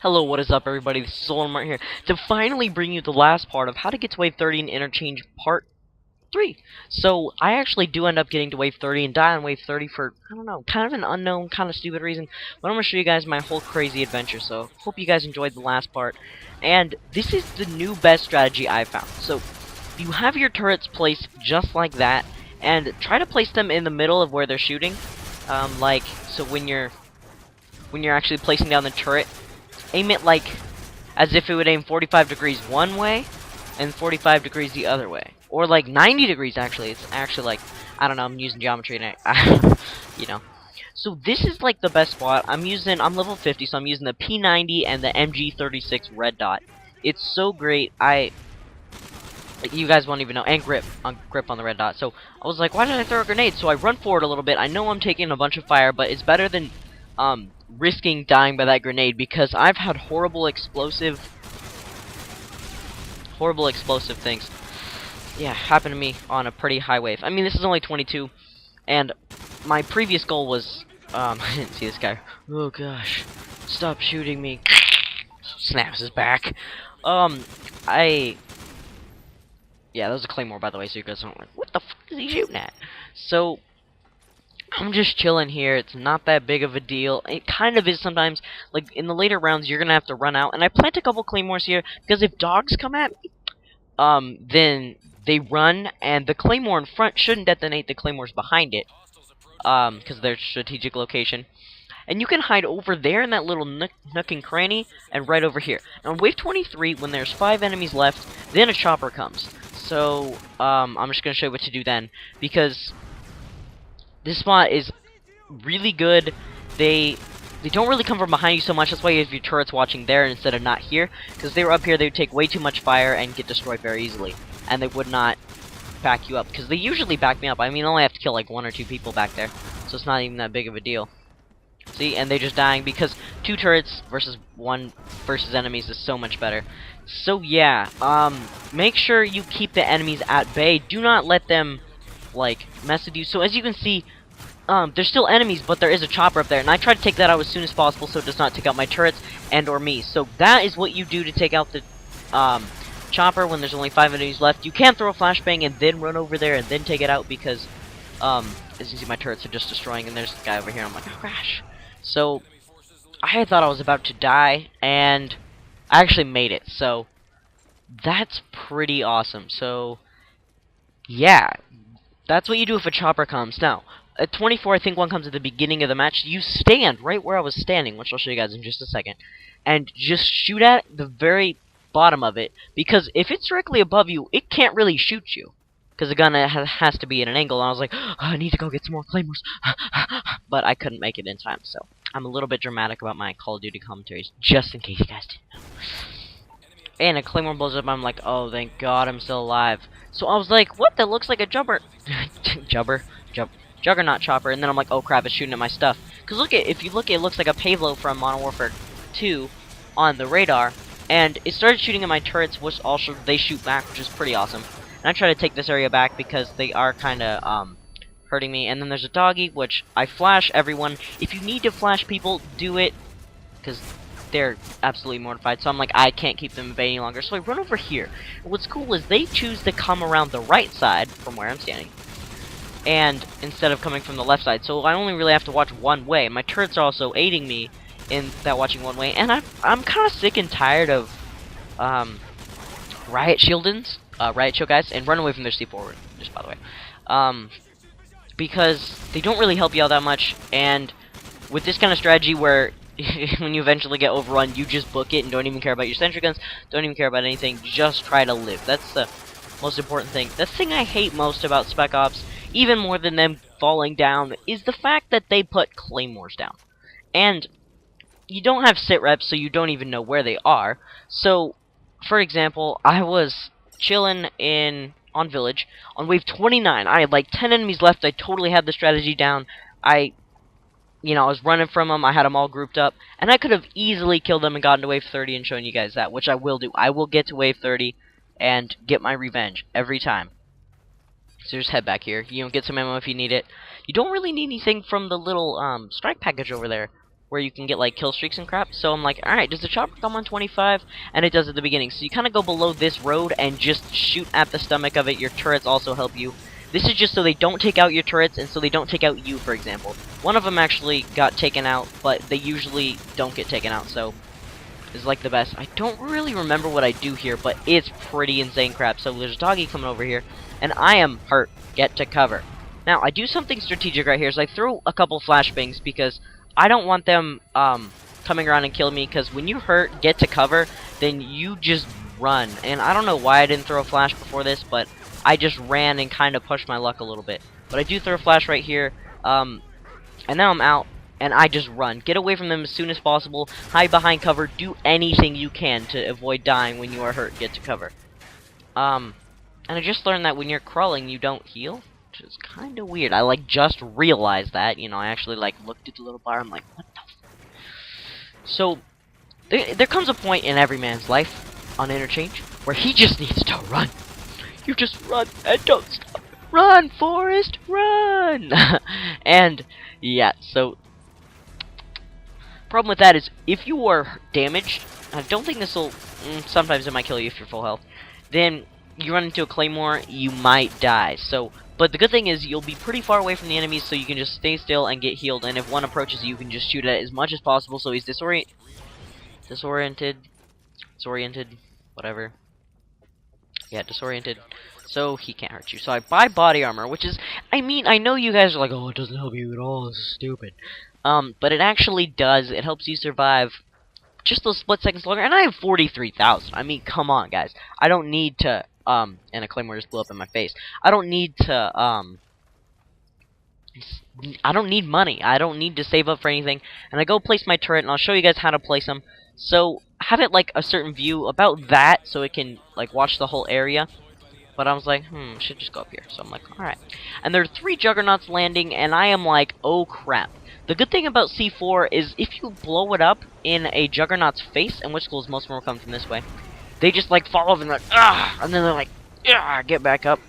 Hello, what is up everybody, this is Solanum-Heart here, to finally bring you the last part of how to get to wave 30 in Interchange Part 3. So, I actually do end up getting to wave 30 and die on wave 30 for, I don't know, kind of an unknown, kind of stupid reason. But I'm going to show you guys my whole crazy adventure, so hope you guys enjoyed the last part. And this is the new best strategy I've found. So, you have your turrets placed just like that, and try to place them in the middle of where they're shooting. So when you're actually placing down the turret, aim it like as if it would aim 45 degrees one way and 45 degrees the other way, or like 90 degrees actually. It's actually like, I don't know, I'm using geometry and you know. So this is like the best spot. I'm level 50, so I'm using the P90 and the MG36 red dot. It's so great. You guys won't even know. And grip on the red dot. So I was like, why did I throw a grenade? So I run forward a little bit. I know I'm taking a bunch of fire, but it's better than risking dying by that grenade, because I've had horrible explosive things, yeah, happen to me on a pretty high wave. I mean, this is only 22, and my previous goal was, I didn't see this guy. Oh gosh, stop shooting me. Snaps his back. Yeah, that was a claymore, by the way, so you guys don't like, what the fuck is he shooting at? So I'm just chilling here. It's not that big of a deal. It kind of is sometimes. Like, in the later rounds, you're gonna have to run out. And I plant a couple claymores here, because if dogs come at me, then they run, and the claymore in front shouldn't detonate the claymores behind it, because they're strategic location. And you can hide over there in that little nook and cranny, and right over here. Now, on wave 23, when there's 5 enemies left, then a chopper comes. So, I'm just gonna show you what to do then, because this spot is really good. They don't really come from behind you so much. That's why you have your turrets watching there instead of not here. Because if they were up here, they would take way too much fire and get destroyed very easily. And they would not back you up. Because they usually back me up. I mean, I only have to kill like 1 or 2 people back there. So it's not even that big of a deal. See? And they're just dying because 2 turrets versus 1 versus enemies is so much better. So yeah, make sure you keep the enemies at bay. Do not let them like mess with you. So as you can see, there's still enemies, but there is a chopper up there, and I try to take that out as soon as possible so it does not take out my turrets and or me. So that is what you do to take out the chopper when there's only 5 enemies left. You can throw a flashbang and then run over there and then take it out, because as you can see, my turrets are just destroying, and there's the guy over here, and I'm like, oh gosh. So I thought I was about to die, and I actually made it. So that's pretty awesome. So yeah, that's what you do if a chopper comes. Now, at 24, I think one comes at the beginning of the match. You stand right where I was standing, which I'll show you guys in just a second, and just shoot at the very bottom of it, because if it's directly above you, it can't really shoot you, because the gun has to be at an angle, and I was like, oh, I need to go get some more claymores, but I couldn't make it in time, so I'm a little bit dramatic about my Call of Duty commentaries, just in case you guys didn't know. And a claymore blows up, I'm like, oh, thank God I'm still alive. So I was like, what? That looks like a Juggernaut chopper. And then I'm like, oh crap, it's shooting at my stuff. Because if you look, it looks like a Pavlo from Modern Warfare 2 on the radar. And it started shooting at my turrets, which also they shoot back, which is pretty awesome. And I try to take this area back because they are kind of hurting me. And then there's a doggy, which I flash everyone. If you need to flash people, do it, because they're absolutely mortified. So I'm like, I can't keep them at bay any longer. So I run over here. And what's cool is they choose to come around the right side from where I'm standing, and instead of coming from the left side. So I only really have to watch one way. My turrets are also aiding me in that watching one way. And I'm kind of sick and tired of riot shield guys, and run away from their C4, just by the way. Because they don't really help you out that much, and with this kind of strategy where when you eventually get overrun, you just book it and don't even care about your sentry guns, don't even care about anything, just try to live. That's the most important thing. The thing I hate most about Spec Ops, even more than them falling down, is the fact that they put claymores down. And you don't have sit reps, so you don't even know where they are. So, for example, I was chilling on Village. On wave 29, I had like 10 enemies left. I totally had the strategy down. I was running from them. I had them all grouped up, and I could have easily killed them and gotten to wave 30 and shown you guys that, which I will do. I will get to wave 30 and get my revenge every time. So just head back here. Get some ammo if you need it. You don't really need anything from the little strike package over there. where you can get like kill streaks and crap. So I'm like, alright, does the chopper come on 25? And it does at the beginning. So you kind of go below this road and just shoot at the stomach of it. Your turrets also help you. This is just so they don't take out your turrets, and so they don't take out you, for example. One of them actually got taken out, but they usually don't get taken out, so is like the best. I don't really remember what I do here, but it's pretty insane crap. So there's a doggy coming over here, and I am hurt. Get to cover. Now, I do something strategic right here, is I throw a couple flashbangs, because I don't want them coming around and killing me, because when you hurt, get to cover, then you just run. And I don't know why I didn't throw a flash before this, but I just ran and kind of pushed my luck a little bit. But I do throw a flash right here, and now I'm out, and I just run. Get away from them as soon as possible, hide behind cover, do anything you can to avoid dying when you are hurt, get to cover. And I just learned that when you're crawling, you don't heal, which is kind of weird. I, like, just realized that, you know, I actually, like, looked at the little bar, I'm like, what the f. So, there comes a point in every man's life on Interchange where he just needs to run. You just run and don't stop. Run, Forrest, run! And, yeah, so problem with that is, if you are damaged, I don't think this will, sometimes it might kill you if you're full health, then you run into a claymore, you might die. So, but the good thing is, you'll be pretty far away from the enemies, so you can just stay still and get healed, and if one approaches you can just shoot at it as much as possible, so he's disoriented, whatever. Yeah, disoriented, so he can't hurt you. So I buy body armor, which is, I mean, I know you guys are like, oh, it doesn't help you at all, this is stupid. But it actually does. It helps you survive just those split seconds longer, and I have 43,000. I mean, come on, guys. I don't need to, and a claymore just blew up in my face. I don't need to, I don't need money. I don't need to save up for anything. And I go place my turret, and I'll show you guys how to place them. So, have it like a certain view about that, so it can like watch the whole area. But I was like, should just go up here. So I'm like, alright. And there are 3 Juggernauts landing, and I am like, oh crap. The good thing about C4 is if you blow it up in a Juggernaut's face, and which schools most of them will come from this way, they just like fall over and like, ah, and then they're like, ah, get back up.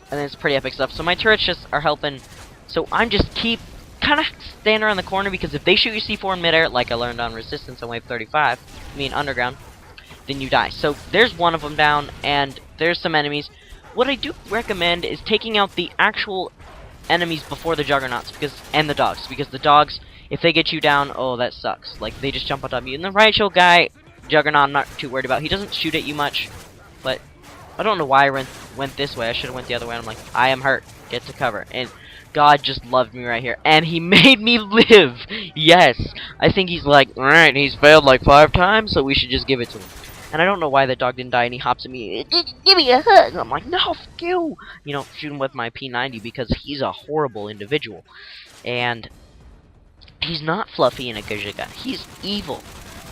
And then it's pretty epic stuff. So my turrets just are helping. So I'm just keep kind of standing around the corner, because if they shoot your C4 in midair, like I learned on Resistance on Wave 35, I mean Underground, then you die. So there's one of them down, and there's some enemies. What I do recommend is taking out the actual enemies before the Juggernauts, and the dogs, because the dogs, if they get you down, oh, that sucks. Like, they just jump on top of you. And the right shield guy, Juggernaut, I'm not too worried about. He doesn't shoot at you much, but I don't know why I went this way. I should have went the other way. I'm like, I am hurt. Get to cover. And God just loved me right here, and he made me live. Yes, I think he's like, alright, he's failed like 5 times, so we should just give it to him. And I don't know why the dog didn't die, and he hops at me, give me a hug. I'm like, no, fuck you. You know, shoot him with my P90, because he's a horrible individual. And he's not fluffy in a Gajiga. He's evil.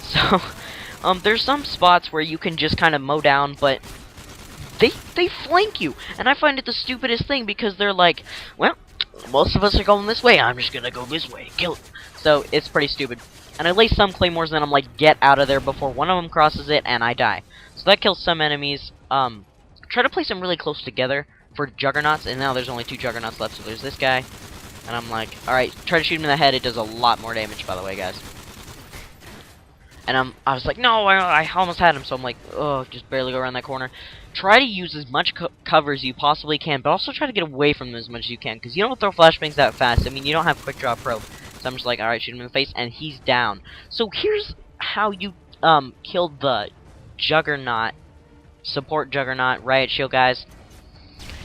So, there's some spots where you can just kind of mow down, but they flank you. And I find it the stupidest thing, because they're like, well, most of us are going this way, I'm just gonna go this way, kill him. So, it's pretty stupid. And I lay some claymores, and then I'm like, get out of there before one of them crosses it, and I die. So that kills some enemies. Try to place them really close together for Juggernauts, and now there's only 2 Juggernauts left, so there's this guy. And I'm like, alright, try to shoot him in the head, it does a lot more damage, by the way, guys. And I was like, no, I almost had him, so I'm like, oh, just barely go around that corner. Try to use as much cover as you possibly can, but also try to get away from them as much as you can, because you don't throw flashbangs that fast. I mean, you don't have quick draw probe. So I'm just like, alright, shoot him in the face, and he's down. So here's how you killed the Juggernaut, support Juggernaut, riot shield guys.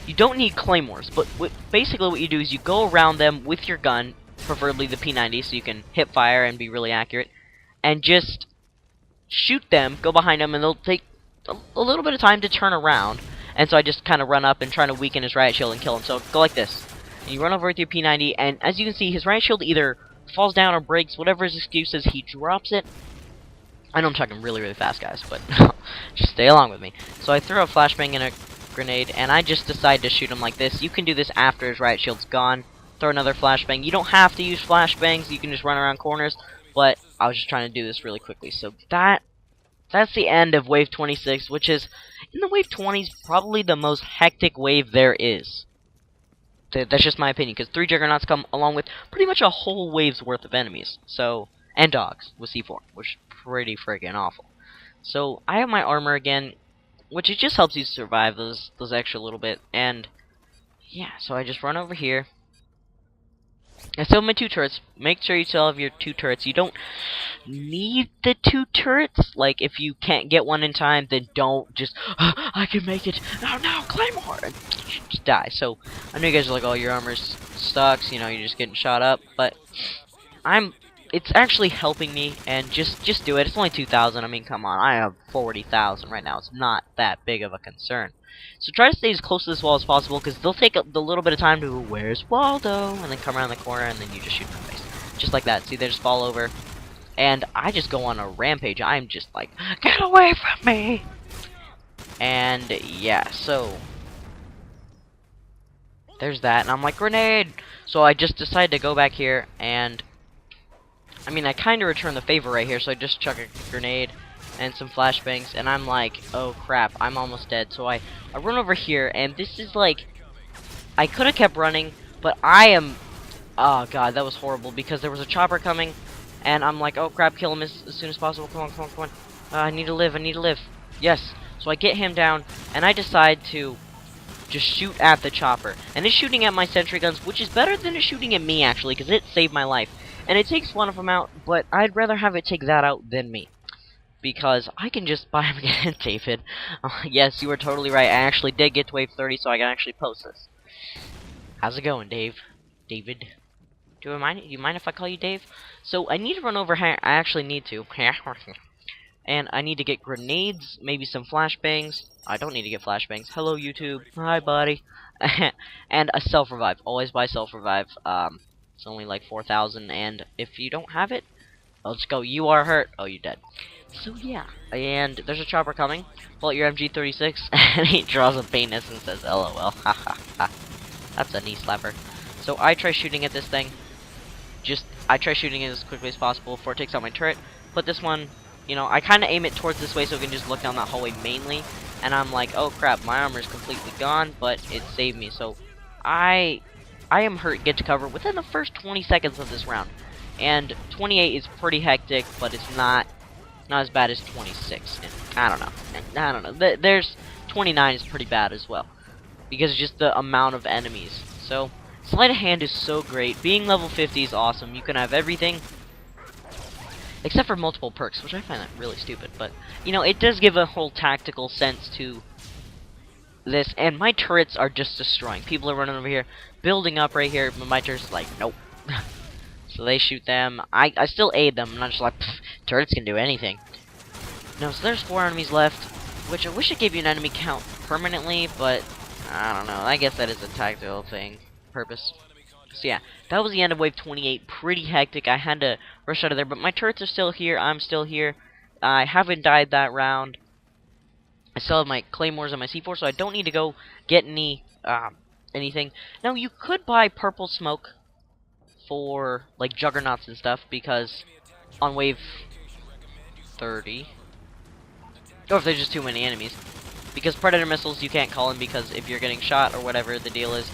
You don't need claymores, but basically what you do is you go around them with your gun, preferably the P90, so you can hip fire and be really accurate, and just shoot them, go behind them, and they'll take a little bit of time to turn around. And so I just kind of run up and try to weaken his riot shield and kill him. So go like this. And you run over with your P90, and as you can see, his riot shield either falls down or breaks, whatever his excuse is, he drops it. I know I'm talking really, really fast, guys, but just stay along with me. So I throw a flashbang and a grenade, and I just decide to shoot him like this. You can do this after his riot shield's gone. Throw another flashbang. You don't have to use flashbangs, you can just run around corners, but I was just trying to do this really quickly. So that's the end of Wave 26, which is, in the Wave 20s, probably the most hectic wave there is. That's just my opinion, because 3 Juggernauts come along with pretty much a whole wave's worth of enemies. So, and dogs with C4, which is pretty freaking awful. So I have my armor again, which it just helps you survive those extra little bit. And yeah, so I just run over here. I still have my 2 turrets. Make sure you still have your 2 turrets. You don't need the 2 turrets. Like, if you can't get one in time, then don't just, I can make it. Oh no, Claymore! And just die. So, I know you guys are like, oh, your armor sucks, you know, you're just getting shot up. But, it's actually helping me, and just do it. It's only 2,000. I mean, come on. I have 40,000 right now. It's not that big of a concern. So try to stay as close to this wall as possible, because they'll take the little bit of time to, where's Waldo? And then come around the corner, and then you just shoot in the face. Just like that. See, they just fall over. And I just go on a rampage. I'm just like, get away from me! And, yeah, so there's that. And I'm like, grenade! So I just decided to go back here, and I mean, I kind of return the favor right here, so I just chuck a grenade and some flashbangs, and I'm like, oh crap, I'm almost dead. So I run over here, and this is like, I could have kept running, but I am, oh god, that was horrible, because there was a chopper coming, and I'm like, oh crap, kill him as soon as possible. Come on, come on, come on. I need to live, I need to live. Yes. So I get him down, and I decide to just shoot at the chopper. And it's shooting at my sentry guns, which is better than it shooting at me, actually, because it saved my life. And it takes one of them out, but I'd rather have it take that out than me. Because I can just buy him again, David. Yes, you were totally right. I actually did get to wave 30, so I can actually post this. How's it going, Dave? David? Do you mind if I call you Dave? So, I need to run over here. I actually need to. And I need to get grenades, maybe some flashbangs. I don't need to get flashbangs. Hello, YouTube. Hi, buddy. And a self-revive. Always buy self-revive. It's only like 4,000, and if you don't have it, let's go. You are hurt. Oh, you're dead. So yeah, and there's a chopper coming. Pull out your MG36, and he draws a penis and says, "LOL." Ha ha ha. That's a knee slapper. So I try shooting at this thing. I try shooting it as quickly as possible before it takes out my turret. Put this one, you know, I kind of aim it towards this way so it can just look down that hallway mainly. And I'm like, oh crap, my armor's completely gone, but it saved me. So I am hurt, get to cover within the first 20 seconds of this round. And 28 is pretty hectic, but it's not as bad as 26. And I don't know. There's 29 is pretty bad as well, because it's just the amount of enemies. So sleight of hand is so great. Being level 50 is awesome. You can have everything except for multiple perks, which I find that really stupid. But you know, it does give a whole tactical sense to this. And my turrets are just destroying. People are running over here, building up right here, but my turret's like, nope. So they shoot them. I still aid them. I'm not just like, turrets can do anything. No, so there's 4 enemies left, which I wish it gave you an enemy count permanently, but I don't know. I guess that is a tactical thing, purpose. So yeah, that was the end of wave 28. Pretty hectic. I had to rush out of there, but my turrets are still here. I'm still here. I haven't died that round. I still have my claymores and my C4, so I don't need to go get anything. Now, you could buy purple smoke for like juggernauts and stuff, because on wave 30, or if there's just too many enemies, because predator missiles you can't call them, because if you're getting shot or whatever the deal is,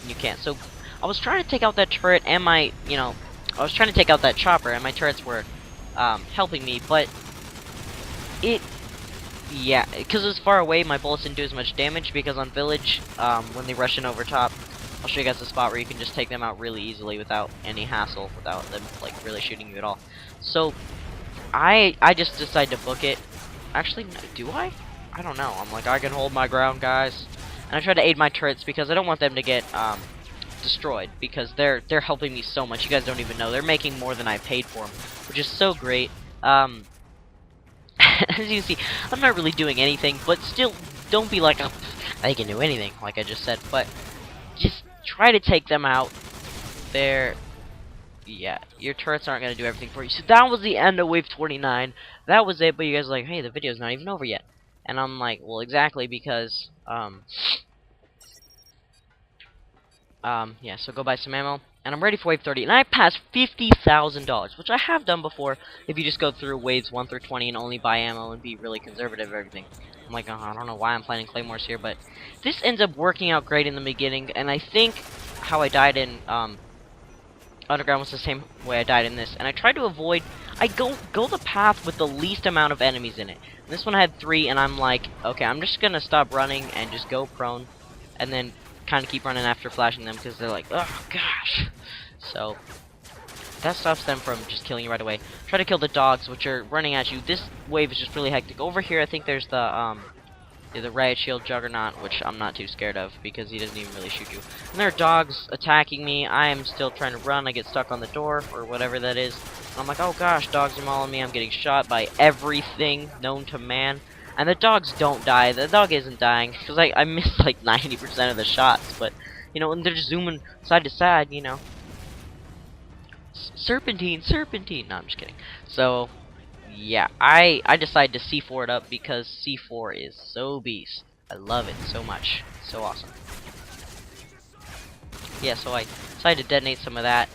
you can't. So I was trying to take out that turret, and my, I was trying to take out that chopper, and my turrets were helping me, but yeah, because it was far away, my bullets didn't do as much damage, because on village, when they rush in over top, I'll show you guys a spot where you can just take them out really easily without any hassle, without them like really shooting you at all. So I just decided to book it. Actually, no, do I? I don't know. I'm like, I can hold my ground, guys. And I try to aid my turrets because I don't want them to get destroyed, because they're helping me so much. You guys don't even know. They're making more than I paid for them, which is so great. As you can see, I'm not really doing anything, but still, don't be like, oh, I can do anything, like I just said. But just try to take them out. Yeah, your turrets aren't going to do everything for you. So that was the end of wave 29. That was it, but you guys are like, hey, the video's not even over yet. And I'm like, well, exactly, because, yeah, so go buy some ammo. And I'm ready for wave 30. And I passed $50,000, which I have done before, if you just go through waves 1 through 20 and only buy ammo and be really conservative of everything. I'm like, oh, I don't know why I'm planning claymores here, but this ends up working out great in the beginning. And I think how I died in, Underground was the same way I died in this. And I tried to avoid, I go the path with the least amount of enemies in it. And this one had 3, and I'm like, okay, I'm just gonna stop running and just go prone, and then kind of keep running after flashing them because they're like, oh gosh. So that stops them from just killing you right away. Try to kill the dogs, which are running at you. This wave is just really hectic. Over here, I think there's the riot shield Juggernaut, which I'm not too scared of because he doesn't even really shoot you. And there are dogs attacking me. I am still trying to run. I get stuck on the door or whatever that is. And I'm like, oh gosh, dogs are mauling me. I'm getting shot by everything known to man. And the dogs don't die. The dog isn't dying because I missed like 90% of the shots. But you know, and they're just zooming side to side. You know, serpentine, serpentine. No, I'm just kidding. So yeah, I decided to C4 it up because C4 is so beast. I love it so much. It's so awesome. Yeah, so I decided to detonate some of that.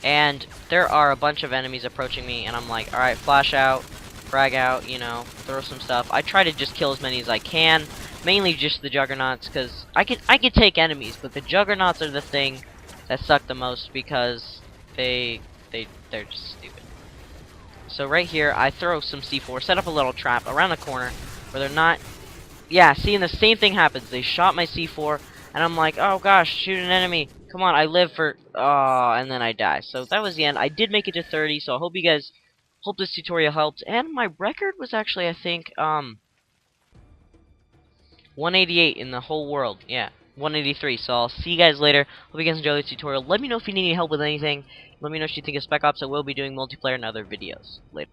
And there are a bunch of enemies approaching me, and I'm like, alright, flash out, frag out, you know, throw some stuff. I try to just kill as many as I can. Mainly just the Juggernauts, because I could take enemies, but the Juggernauts are the thing that suck the most because they're just stupid. So right here, I throw some C4, set up a little trap around the corner where they're not... Yeah, see, and the same thing happens. They shot my C4, and I'm like, oh gosh, shoot an enemy. Come on, I live for... Oh, and then I die. So that was the end. I did make it to 30, so I hope you guys... Hope this tutorial helped. And my record was actually, I think, 188 in the whole world. Yeah, 183. So I'll see you guys later. Hope you guys enjoyed this tutorial. Let me know if you need any help with anything. Let me know what you think of Spec Ops. I will be doing multiplayer and other videos later.